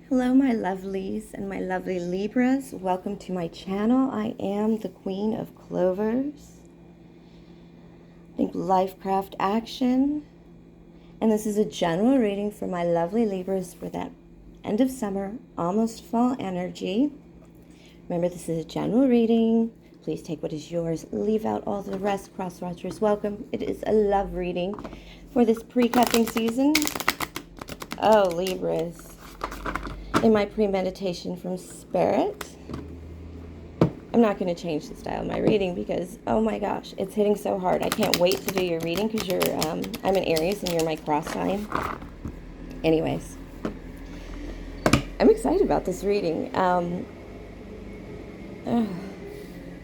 Hello, my lovelies and my lovely Libras. Welcome to my channel. I am the Queen of Clovers. Think Lifecraft Action. And this is a general reading for my lovely Libras for that end of summer, almost fall energy. Remember, this is a general reading. Please take what is yours. Leave out all the rest. Cross-watchers, welcome. It is a love reading for this pre-cuffing season. Oh, Libras. In my premeditation from Spirit, I'm not going to change the style of my reading because, oh my gosh, it's hitting so hard. I can't wait to do your reading because I'm an Aries and you're my cross sign. Anyways, I'm excited about this reading.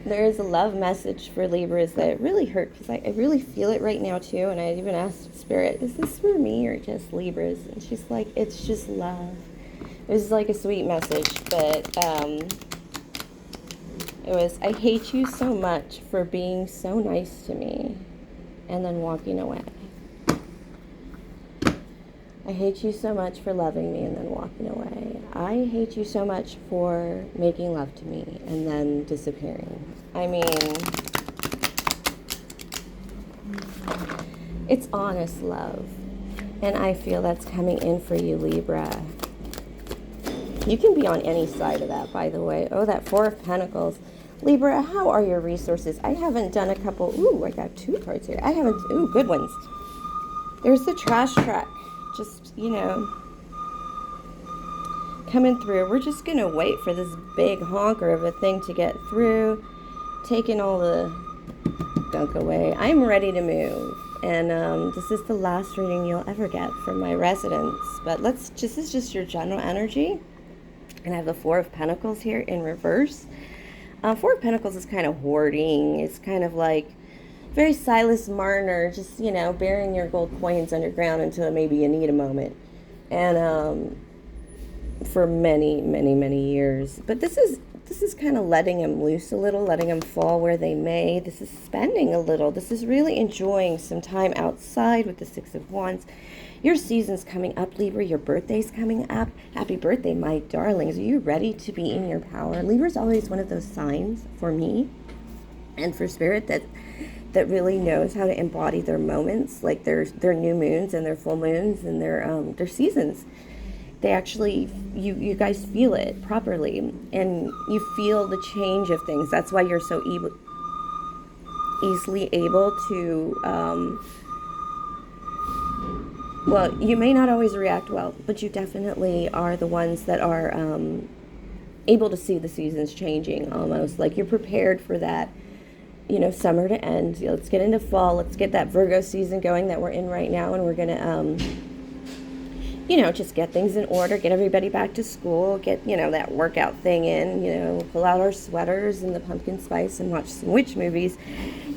There is a love message for Libras that really hurt because I really feel it right now too. And I even asked Spirit, is this for me or just Libras? And she's like, it's just love. It was like a sweet message, but it was, I hate you so much for being so nice to me and then walking away. I hate you so much for loving me and then walking away. I hate you so much for making love to me and then disappearing. I mean, it's honest love. And I feel that's coming in for you, Libra. You can be on any side of that, by the way. Oh, that Four of Pentacles. Libra, how are your resources? I haven't done a couple. Ooh, I got two cards here. I haven't. Ooh, good ones. There's the trash truck. Just, you know, coming through. We're just going to wait for this big honker of a thing to get through. Taking all the gunk away. I'm ready to move. And this is the last reading you'll ever get from my residents. But this is just your general energy. And I have the Four of Pentacles here in reverse. Four of Pentacles is kind of hoarding. It's kind of like very Silas Marner, just, you know, burying your gold coins underground until maybe you need a moment. And for many, many, many years. But this is kind of letting them loose a little, letting them fall where they may. This is spending a little. This is really enjoying some time outside with the Six of Wands. Your season's coming up, Libra. Your birthday's coming up. Happy birthday, my darlings. Are you ready to be in your power? Libra's always one of those signs for me and for Spirit that really knows how to embody their moments, like their new moons and their full moons and their seasons. They actually, you guys feel it properly, and you feel the change of things. That's why you're so easily able to, well, you may not always react well, but you definitely are the ones that are able to see the seasons changing almost. Like you're prepared for that, you know, summer to end. Let's get into fall. Let's get that Virgo season going that we're in right now, and we're going to, you know, just get things in order, get everybody back to school, get, you know, that workout thing in, you know, pull out our sweaters and the pumpkin spice and watch some witch movies.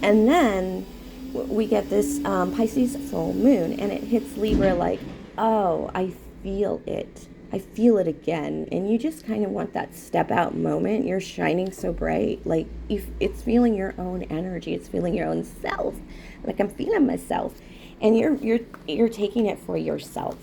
And then we get this Pisces full moon, and it hits Libra like, oh, I feel it. I feel it again. And you just kind of want that step out moment. You're shining so bright. Like, it's feeling your own energy. It's feeling your own self. Like, I'm feeling myself. And you're taking it for yourself.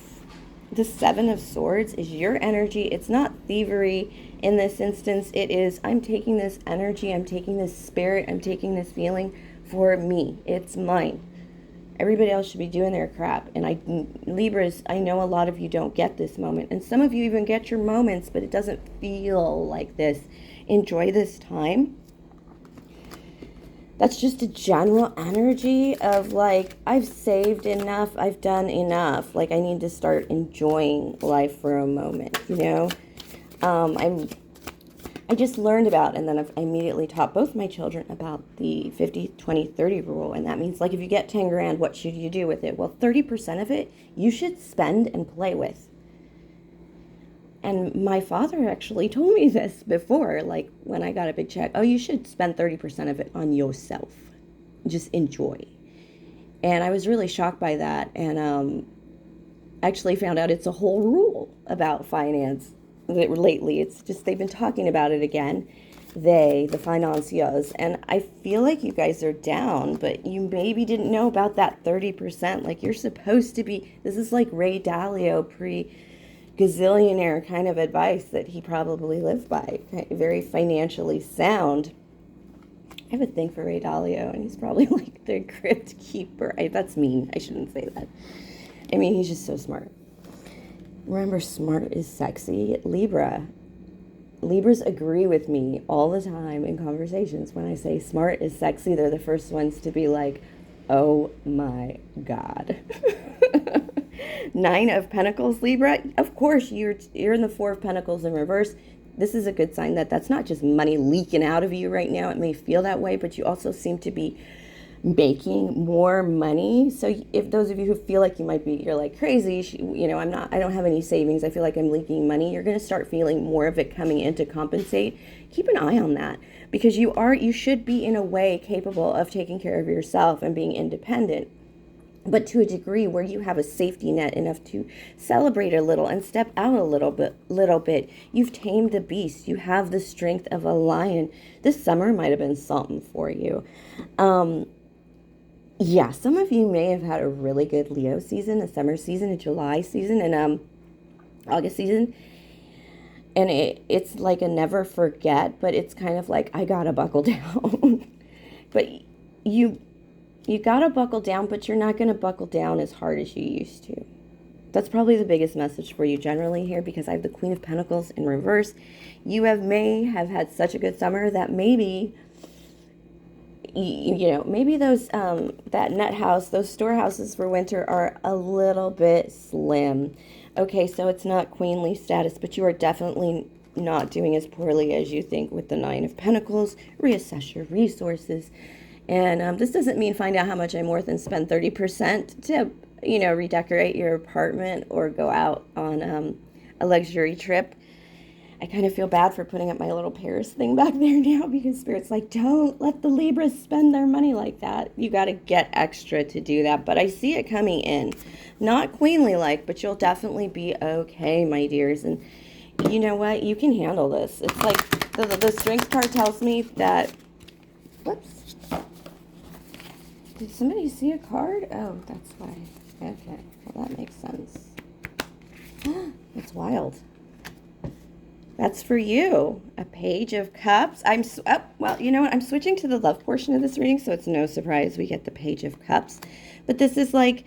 The Seven of Swords is your energy. It's not thievery in this instance. It is, I'm taking this energy, I'm taking this spirit, I'm taking this feeling for me. It's mine. Everybody else should be doing their crap. And Libras, I know a lot of you don't get this moment. And some of you even get your moments, but it doesn't feel like this. Enjoy this time. That's just a general energy of like, I've saved enough, I've done enough. Like, I need to start enjoying life for a moment, you know? I just learned about, and then I immediately taught both my children about the 50-20-30 rule. And that means, like, if you get 10 grand, what should you do with it? Well, 30% of it you should spend and play with. And my father actually told me this before, like when I got a big check. Oh, you should spend 30% of it on yourself. Just enjoy. And I was really shocked by that. And actually found out it's a whole rule about finance lately. It's just they've been talking about it again. The financiers. And I feel like you guys are down, but you maybe didn't know about that 30%. Like, you're supposed to be, this is like Ray Dalio gazillionaire kind of advice that he probably lived by. Very financially sound. I have a thing for Ray Dalio, and he's probably like the crypt keeper. That's mean. I shouldn't say that. I mean, he's just so smart. Remember, smart is sexy. Libras agree with me all the time in conversations. When I say smart is sexy, they're the first ones to be like, oh my God. 9 of Pentacles, Libra. Of course, you're in the 4 of Pentacles in reverse. This is a good sign that that's not just money leaking out of you right now. It may feel that way, but you also seem to be making more money. So if those of you who feel like you're like crazy, you know, I don't have any savings, I feel like I'm leaking money, you're going to start feeling more of it coming in to compensate. Keep an eye on that, because you should be in a way capable of taking care of yourself and being independent, but to a degree where you have a safety net enough to celebrate a little and step out a little bit. You've tamed the beast. You have the strength of a lion. This summer might have been something for you. Yeah, some of you may have had a really good Leo season, a summer season, a July season, and August season. And it's like a never forget, but it's kind of like, I gotta buckle down. But you gotta buckle down, but you're not gonna buckle down as hard as you used to. That's probably the biggest message for you generally here, because I have the Queen of Pentacles in reverse. You may have had such a good summer that maybe, you know, maybe those, that nut house, those storehouses for winter are a little bit slim. Okay, so it's not queenly status, but you are definitely not doing as poorly as you think with the 9 of Pentacles. Reassess your resources. And this doesn't mean find out how much I'm worth and spend 30% to, you know, redecorate your apartment or go out on a luxury trip. I kind of feel bad for putting up my little Paris thing back there now, because Spirit's like, don't let the Libras spend their money like that. You got to get extra to do that. But I see it coming in. Not queenly-like, but you'll definitely be okay, my dears. And you know what? You can handle this. It's like the Strength card tells me that... Whoops. Did somebody see a card? Oh, that's why. Okay. Well, that makes sense. That's wild. That's for you. A Page of Cups. Well, you know what? I'm switching to the love portion of this reading, so it's no surprise we get the Page of Cups. But this is like,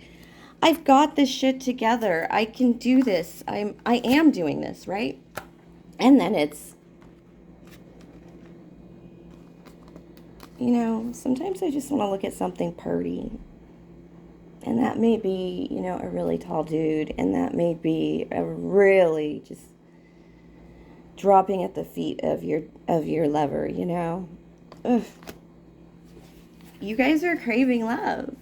I've got this shit together. I can do this. I am doing this, right? And then it's, you know, sometimes I just want to look at something pretty. And that may be, you know, a really tall dude. And that may be a really just dropping at the feet of your lover, you know. Ugh. You guys are craving love.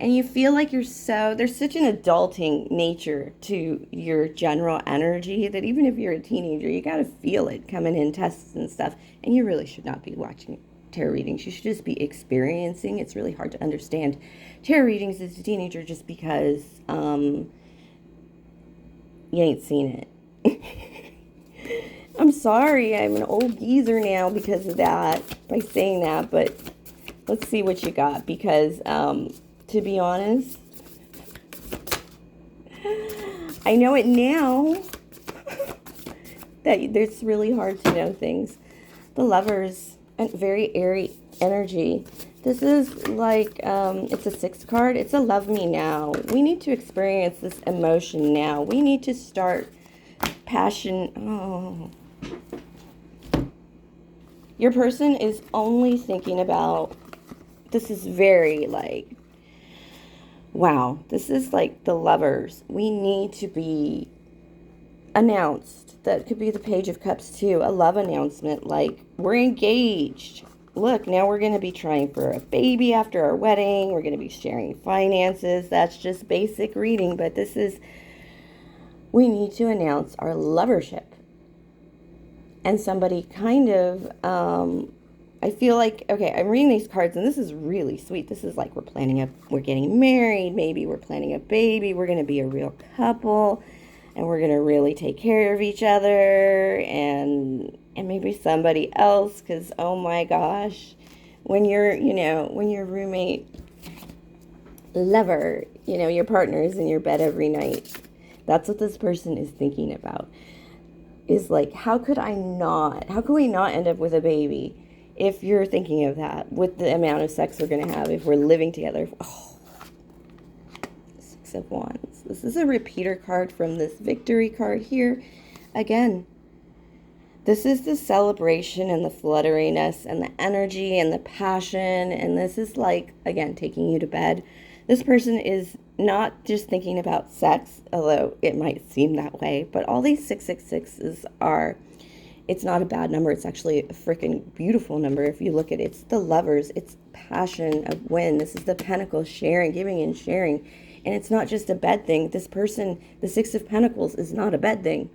And you feel like there's such an adulting nature to your general energy that even if you're a teenager, you got to feel it coming in tests and stuff. And you really should not be watching tarot readings. You should just be experiencing. It's really hard to understand tarot readings as a teenager just because you ain't seen it. I'm sorry, I'm an old geezer now because of that, by saying that, but let's see what you got, because to be honest, I know it now that it's really hard to know things. The Lovers, very airy energy. This is like, it's a 6 card. It's a love me now. We need to experience this emotion now. We need to start passion. Oh. Your person is only thinking about, this is very like, wow, this is like the Lovers. We need to be announced. That could be the Page of Cups too. A love announcement, like, we're engaged. Look, now we're going to be trying for a baby after our wedding. We're going to be sharing finances. That's just basic reading, but this is, we need to announce our lovership. And somebody kind of, I feel like, okay, I'm reading these cards, and this is really sweet. This is like we're getting married, maybe we're planning a baby, we're going to be a real couple, and we're going to really take care of each other, and maybe somebody else, because, oh my gosh, when you're, you know, when your roommate, lover, you know, your partner is in your bed every night, That's what this person is thinking about. Is like, how could we not end up with a baby if you're thinking of that, with the amount of sex we're going to have if we're living together? Oh, Six of Wands. This is a repeater card from this victory card here. Again, this is the celebration and the flutteriness and the energy and the passion. And this is like, again, taking you to bed. This person is not just thinking about sex, although it might seem that way. But all these 666s are, it's not a bad number. It's actually a freaking beautiful number. If you look at it, it's the Lovers. It's passion of win. This is the Pentacles, sharing, giving and sharing. And it's not just a bed thing. This person, the Six of Pentacles, is not a bed thing.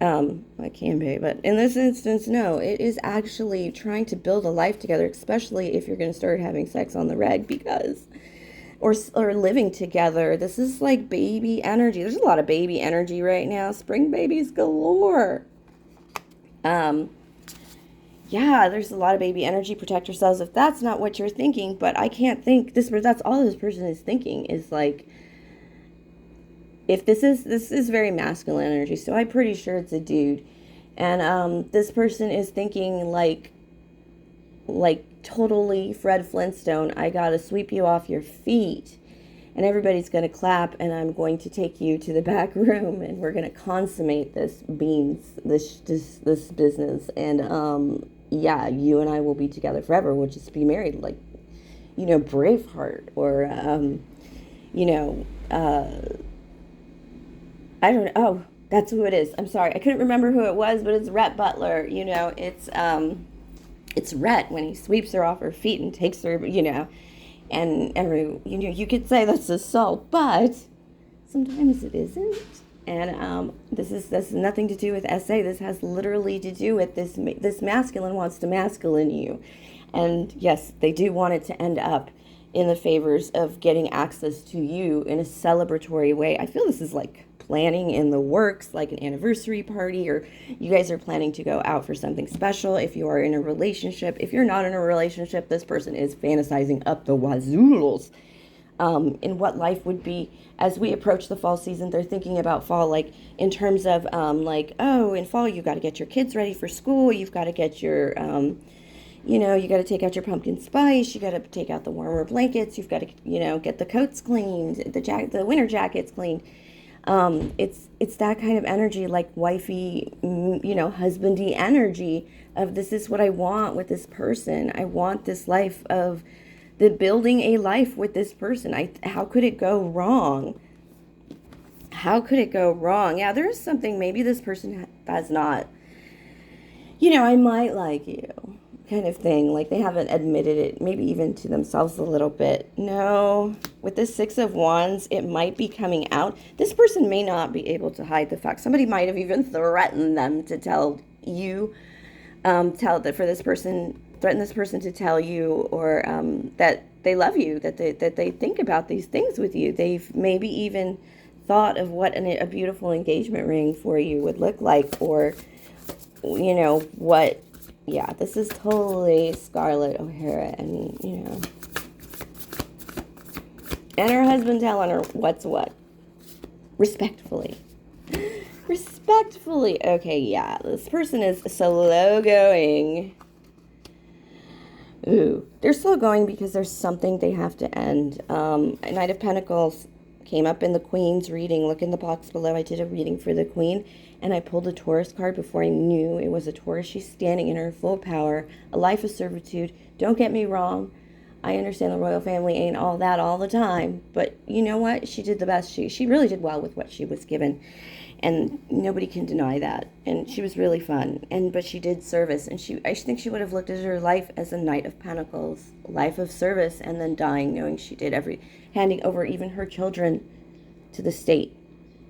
It can be, but in this instance, no. It is actually trying to build a life together, especially if you're going to start having sex on the reg, because, or living together. This is like baby energy. There's a lot of baby energy right now. Spring babies galore. Yeah, there's a lot of baby energy. Protect yourselves if that's not what you're thinking, but I can't think this, that's all this person is thinking is like, if this is very masculine energy, so I'm pretty sure it's a dude. And this person is thinking like totally Fred Flintstone, I gotta sweep you off your feet. And everybody's gonna clap, and I'm going to take you to the back room, and we're gonna consummate this business. And yeah, you and I will be together forever. We'll just be married, like, you know, Braveheart, or you know, I don't know. Oh, that's who it is. I'm sorry. I couldn't remember who it was, but it's Rhett Butler. You know, it's Rhett when he sweeps her off her feet and takes her, you know, and you know, you could say that's assault, but sometimes it isn't. And this has nothing to do with SA. This has literally to do with this masculine wants to masculine you. And yes, they do want it to end up in the favors of getting access to you in a celebratory way. I feel this is like planning in the works, like an anniversary party, or you guys are planning to go out for something special. If you are in a relationship, if you're not in a relationship, this person is fantasizing up the wazools in what life would be as we approach the fall season. They're thinking about fall, like in terms of like, oh, in fall you've got to get your kids ready for school, you've got to get your you know, you got to take out your pumpkin spice, you got to take out the warmer blankets, you've got to, you know, get the coats cleaned, the winter jackets cleaned. It's that kind of energy, like wifey, you know, husbandy energy of, this is what I want with this person. I want this life of the building a life with this person. How could it go wrong? How could it go wrong? Yeah, there is something, maybe this person has not, you know, I might like you kind of thing. Like they haven't admitted it, maybe even to themselves a little bit. No, with this Six of Wands, it might be coming out. This person may not be able to hide the fact. Somebody might have even threatened them to tell you, threaten this person to tell you, or that they love you, that they think about these things with you. They've maybe even thought of what a beautiful engagement ring for you would look like, or, you know, what. Yeah, this is totally Scarlett O'Hara, and, you know, and her husband telling her what's what. Respectfully. Respectfully. Okay, yeah, this person is slow going. Ooh, they're slow going because there's something they have to end. Knight of Pentacles came up in the Queen's reading. Look in the box below. I did a reading for the Queen, and I pulled a Taurus card before I knew it was a Taurus. She's standing in her full power, a life of servitude. Don't get me wrong. I understand the royal family ain't all that all the time, but you know what? She did the best. She really did well with what she was given, and nobody can deny that. And she was really fun, but she did service, and I think she would have looked at her life as a Knight of Pentacles, life of service, and then dying knowing she did handing over even her children to the state.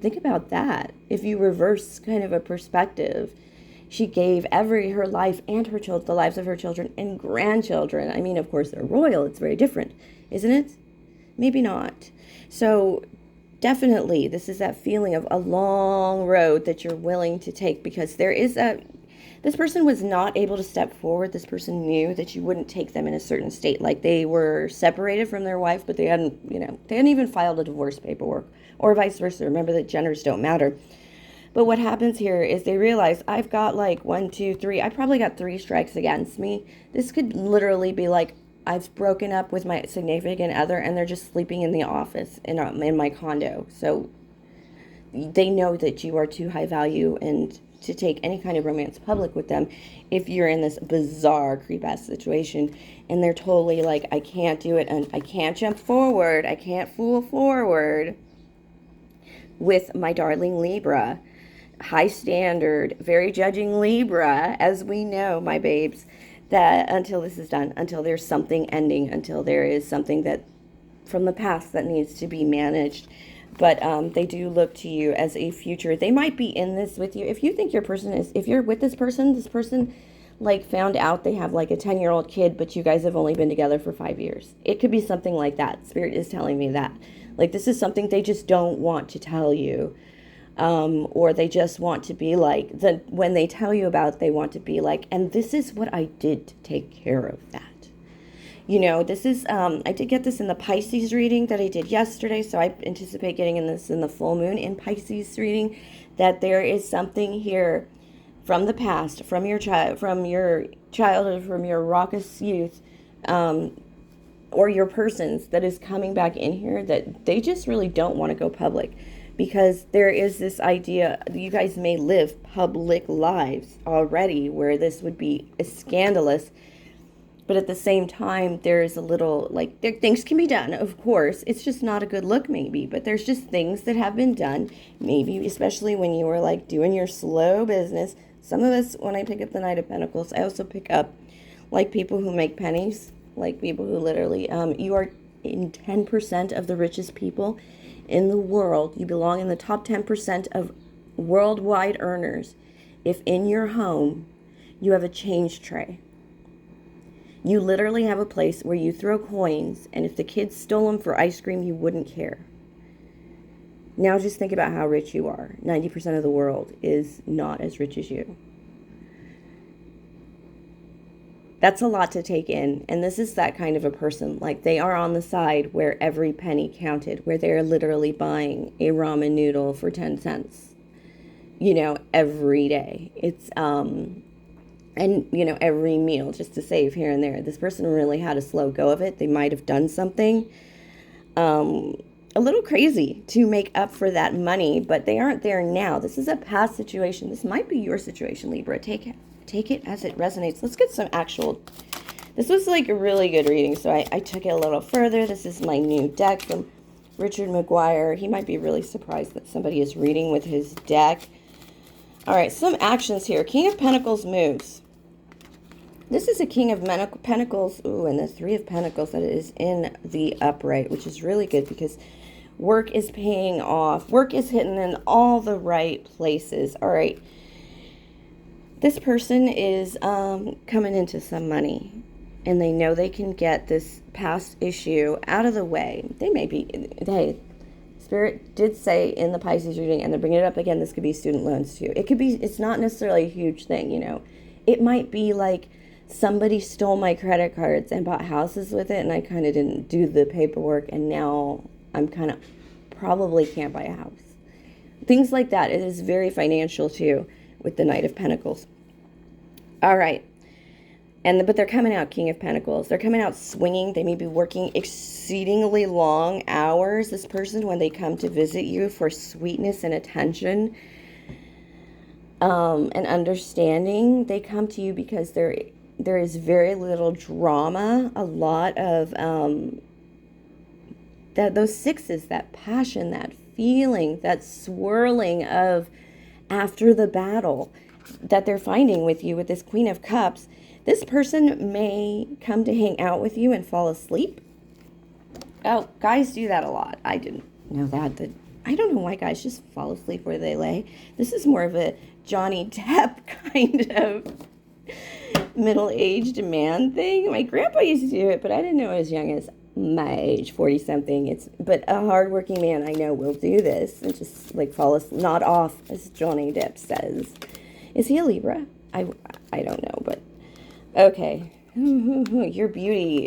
Think about that. If you reverse kind of a perspective, she gave her life and her children, the lives of her children and grandchildren. I mean, of course, they're royal. It's very different, isn't it? Maybe not. So definitely, this is that feeling of a long road that you're willing to take, because there is This person was not able to step forward. This person knew that you wouldn't take them in a certain state. Like they were separated from their wife, but they hadn't, they hadn't even filed a divorce paperwork, or vice versa. Remember that genders don't matter. But what happens here is they realize I've got like 1, 2, 3. I probably got 3 strikes against me. This could literally be like I've broken up with my significant other and they're just sleeping in the office in my condo. So they know that you are too high value and to take any kind of romance public with them if you're in this bizarre creep-ass situation. And they're totally like, I can't do it, and I can't jump forward. I can't fool forward with my darling Libra. High standard, very judging Libra, as we know, my babes, that until this is done, until there's something ending, until there is something that from the past that needs to be managed. But they do look to you as a future. They might be in this with you. If you think your person is, if you're with this person like found out they have like a 10-year-old kid, but you guys have only been together for 5 years. It could be something like that. Spirit is telling me that. Like this is something they just don't want to tell you. Or they just want to be like, when they tell you about it, they want to be like, and this is what I did to take care of that. This is, I did get this in the Pisces reading that I did yesterday, so I anticipate getting in this in the full moon in Pisces reading, that there is something here from the past, from your childhood, from your raucous youth, or your persons that is coming back in here that they just really don't want to go public. Because there is this idea, you guys may live public lives already where this would be scandalous. But at the same time, there is a little, like, things can be done, of course. It's just not a good look, maybe. But there's just things that have been done, maybe, especially when you were, like, doing your slow business. Some of us, when I pick up the Knight of Pentacles, I also pick up, like, people who make pennies. Like, people who literally, you are in 10% of the richest people in the world. You belong in the top 10% of worldwide earners if in your home you have a change tray. You literally have a place where you throw coins, and if the kids stole them for ice cream, you wouldn't care. Now just think about how rich you are. 90% of the world is not as rich as you. That's a lot to take in, and this is that kind of a person. Like, they are on the side where every penny counted, where they're literally buying a ramen noodle for 10 cents, every day. It's, every meal just to save here and there. This person really had a slow go of it. They might have done something a little crazy to make up for that money, but they aren't there now. This is a past situation. This might be your situation, Libra. Take it as it resonates. Let's get some actual, this was like a really good reading, so I took it a little further. This is my new deck from Richard McGuire. He might be really surprised that somebody is reading with his deck. All right, some actions here. King of Pentacles moves. This is a King of Pentacles, and the 3 of Pentacles that is in the upright, which is really good because work is paying off. Work is hitting in all the right places. All right. This person is coming into some money, and they know they can get this past issue out of the way. They may be, Spirit did say in the Pisces reading, and they're bringing it up again, this could be student loans too. It could be, it's not necessarily a huge thing, It might be like somebody stole my credit cards and bought houses with it, and I kind of didn't do the paperwork, and now I'm kind of probably can't buy a house. Things like that. It is very financial too, with the Knight of Pentacles. All right. But they're coming out King of Pentacles. They're coming out swinging. They may be working exceedingly long hours. This person, when they come to visit you for sweetness and attention and understanding, they come to you because there is very little drama, a lot of those 6s, that passion, that feeling, that swirling of after the battle that they're finding with you with this Queen of Cups. This person may come to hang out with you and fall asleep. Oh, guys do that a lot. I didn't know that. I don't know why guys just fall asleep where they lay. This is more of a Johnny Depp kind of middle-aged man thing. My grandpa used to do it, but I didn't know as young as my age, 40-something. But a hardworking man I know will do this and just like fall asleep, nod off, as Johnny Depp says. Is he a Libra? I, I don't know, but okay. Your beauty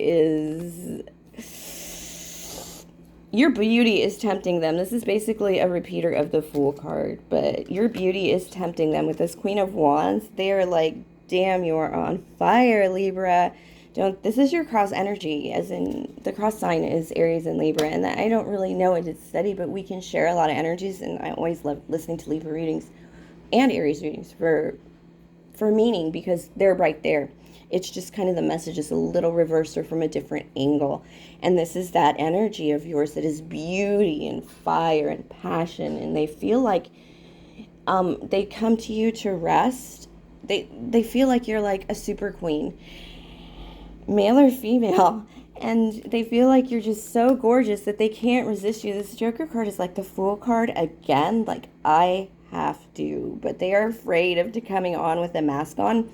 is tempting them. This is basically a repeater of the Fool card, but your beauty is tempting them with this Queen of Wands. They are like, damn, you are on fire, Libra. Don't, this is your cross energy, as in the cross sign is Aries and Libra, and I don't really know it, it's steady, but we can share a lot of energies, and I always love listening to Libra readings and Aries readings for meaning, because they're right there. It's just kind of the message is a little reversed or from a different angle. And this is that energy of yours that is beauty and fire and passion. And they feel like they come to you to rest. They feel like you're like a super queen, male or female. And they feel like you're just so gorgeous that they can't resist you. This Joker card is like the Fool card again. Like, I have to. But they are afraid of coming on with a mask on.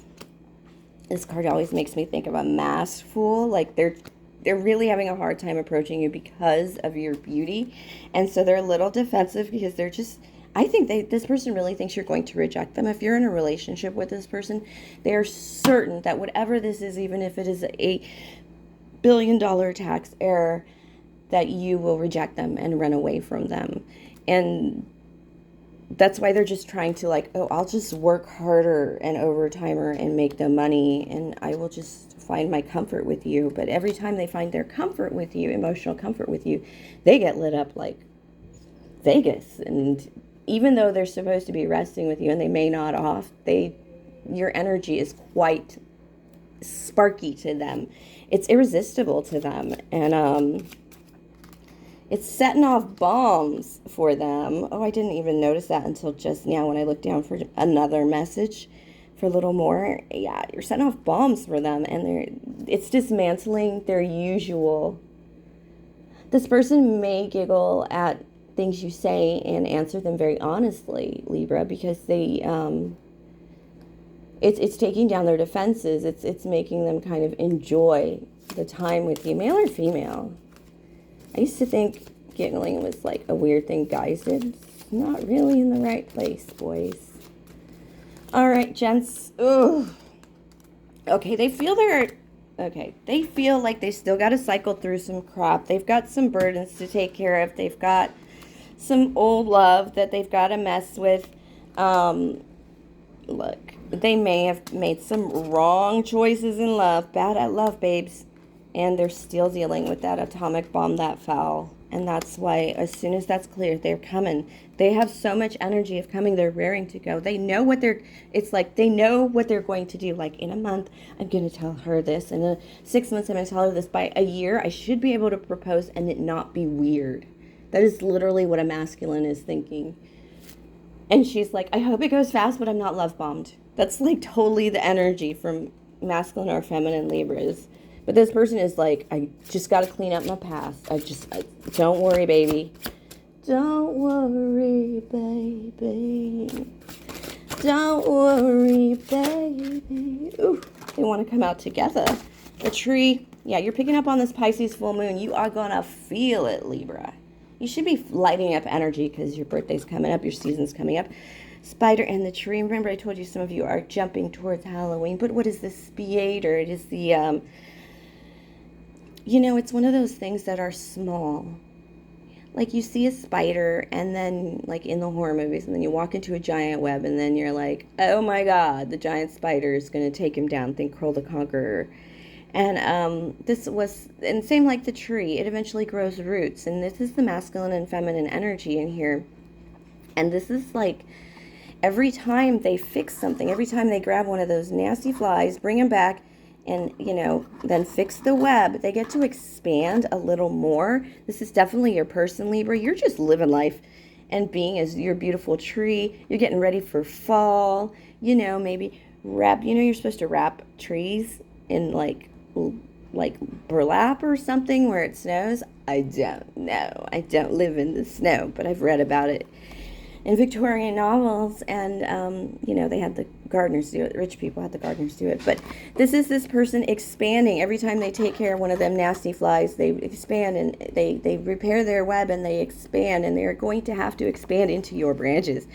This card always makes me think of a masked fool. Like they're really having a hard time approaching you because of your beauty. And so they're a little defensive because they're just, I think this person really thinks you're going to reject them. If you're in a relationship with this person, they are certain that whatever this is, even if it is a billion-dollar tax error, that you will reject them and run away from them. And that's why they're just trying to like, oh, I'll just work harder and overtimer and make the money, and I will just find my comfort with you. But every time they find their comfort with you, emotional comfort with you, they get lit up like Vegas. And even though they're supposed to be resting with you and they may nod off, your energy is quite sparky to them. It's irresistible to them. And it's setting off bombs for them. Oh, I didn't even notice that until just now when I looked down for another message for a little more. Yeah, you're setting off bombs for them, and it's dismantling their usual. This person may giggle at things you say and answer them very honestly, Libra, because it's taking down their defenses. It's making them kind of enjoy the time with you, male or female. I used to think giggling was like a weird thing guys did. It's not really in the right place, boys. All right, gents. Ugh. Okay, they feel like they still got to cycle through some crap. They've got some burdens to take care of. They've got some old love that they've got to mess with. Look, they may have made some wrong choices in love. Bad at love, babes. And they're still dealing with that atomic bomb that fell. And that's why as soon as that's clear, they're coming. They have so much energy of coming. They're raring to go. They know what they know what they're going to do. Like, in a month, I'm going to tell her this. In 6 months, I'm going to tell her this. By a year, I should be able to propose and it not be weird. That is literally what a masculine is thinking. And she's like, I hope it goes fast, but I'm not love bombed. That's like totally the energy from masculine or feminine Libras. But this person is like, I just got to clean up my past. Don't worry, baby. Don't worry, baby. Don't worry, baby. Ooh, they want to come out together. The tree, yeah, you're picking up on this Pisces full moon. You are going to feel it, Libra. You should be lighting up energy because your birthday's coming up, your season's coming up. Spider and the tree. Remember, I told you some of you are jumping towards Halloween. But what is the spider? It is the... it's one of those things that are small. Like you see a spider and then like in the horror movies, and then you walk into a giant web and then you're like, oh my God, the giant spider is going to take him down. Think Kroll the Conqueror. And and same like the tree, it eventually grows roots. And this is the masculine and feminine energy in here. And this is like every time they fix something, every time they grab one of those nasty flies, bring them back, and, then fix the web, they get to expand a little more. This is definitely your person, Libra. You're just living life and being as your beautiful tree. You're getting ready for fall. Maybe wrap, you're supposed to wrap trees in like burlap or something where it snows. I don't know. I don't live in the snow, but I've read about it in Victorian novels, and they had the gardeners do it. Rich people had the gardeners do it. But this is this person expanding. Every time they take care of one of them nasty flies, they expand and they repair their web and they expand, and they're going to have to expand into your branches.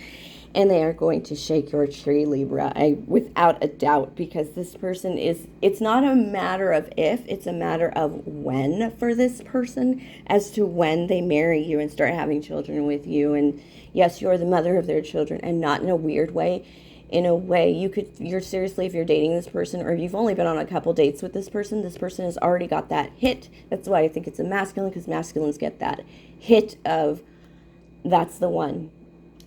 And they are going to shake your tree, Libra, without a doubt, because this person it's not a matter of if, it's a matter of when for this person, as to when they marry you and start having children with you. And yes, you're the mother of their children, and not in a weird way. In a way, you're seriously, if you're dating this person, or if you've only been on a couple dates with this person has already got that hit. That's why I think it's a masculine, because masculines get that hit of, that's the one.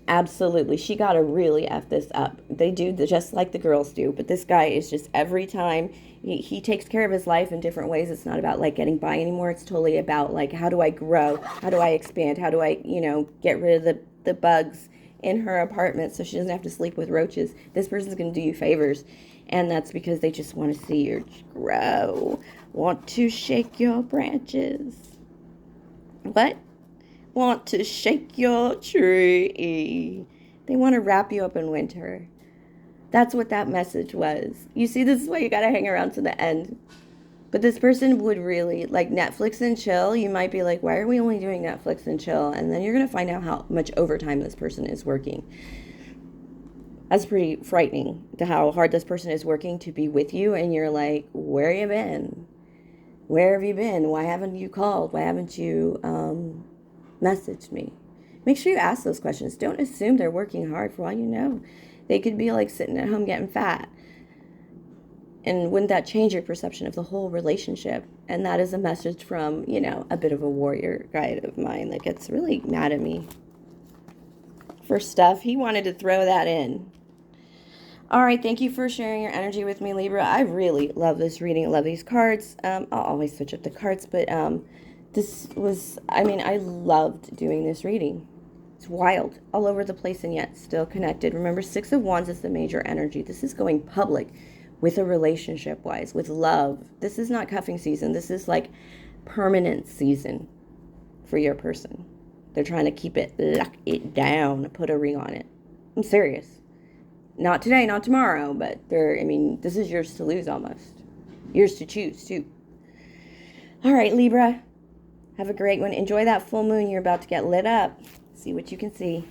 Absolutely. She got to really F this up. They do just like the girls do. But this guy is just, every time he takes care of his life in different ways. It's not about like getting by anymore. It's totally about like, how do I grow? How do I expand? How do I, get rid of the bugs in her apartment so she doesn't have to sleep with roaches? This person's going to do you favors. And that's because they just want to see you grow. Want to shake your branches. What? Want to shake your tree. They want to wrap you up in winter. That's what that message was. You see, this is why you got to hang around to the end. But this person would really, like Netflix and chill, you might be like, why are we only doing Netflix and chill? And then you're going to find out how much overtime this person is working. That's pretty frightening, to how hard this person is working to be with you. And you're like, where have you been? Where have you been? Why haven't you called? Why haven't you messaged me? Make sure you ask those questions. Don't assume they're working hard. For all you know, they could be like sitting at home getting fat. And wouldn't that change your perception of the whole relationship? And that is a message from, a bit of a warrior guide of mine that gets really mad at me for stuff. He wanted to throw that in. All right, thank you for sharing your energy with me, Libra. I really love this reading. I love these cards. I'll always switch up the cards, but this was, I loved doing this reading. It's wild, all over the place, and yet still connected. Remember, Six of Wands is the major energy. This is going public with a relationship-wise, with love. This is not cuffing season. This is like permanent season for your person. They're trying to keep it, lock it down, put a ring on it. I'm serious. Not today, not tomorrow, but this is yours to lose almost. Yours to choose, too. All right, Libra. Have a great one. Enjoy that full moon. You're about to get lit up. See what you can see.